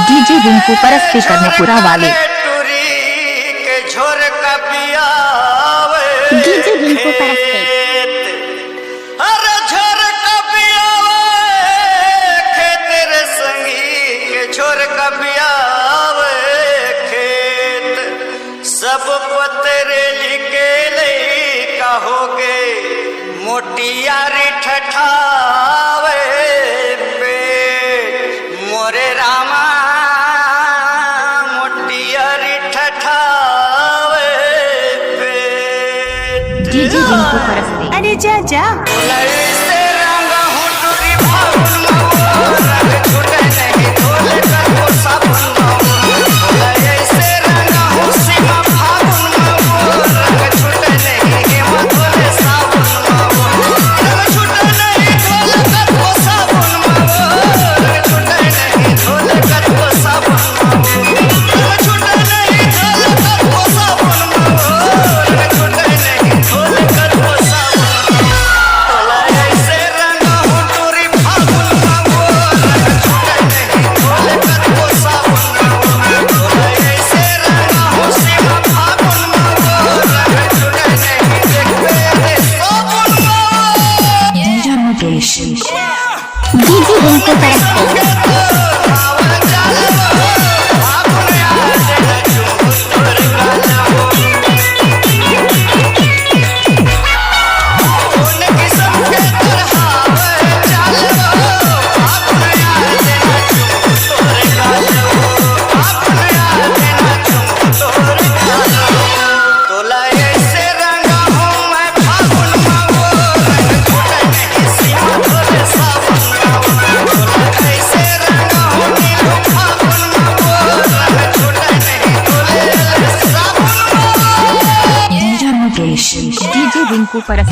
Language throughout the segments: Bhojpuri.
डीजे रिंकू पर स्पीकर में पूरा वाले डीजे रिंकू पर सब पतरे लिखे ले कहोगे मोटियारी ठठावे पेट मोरे रामा मोटियारी ठठावे पेट। डीजे रिंकू पर स्पीकर। अरे जा जा से रंगा हूँ टूरी फागुन रंग छूटे नहीं ढोले कर वो साबुन से रंगा हूँ सीमा फागुन रंग छूटे नहीं हेमा ढोले साबुन रंग छूटे नहीं ढोले कर वो साबुन रंग छूटे नहीं ढोले कर वो साबुन रंग छूटे नहीं ढोले कर वो साबुन रंग छूटे नहीं ढोले कर वो साबुन डीजे रिंकू पर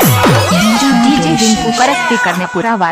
डीजे रिंकू पर स्पीकर में पूरा वाले।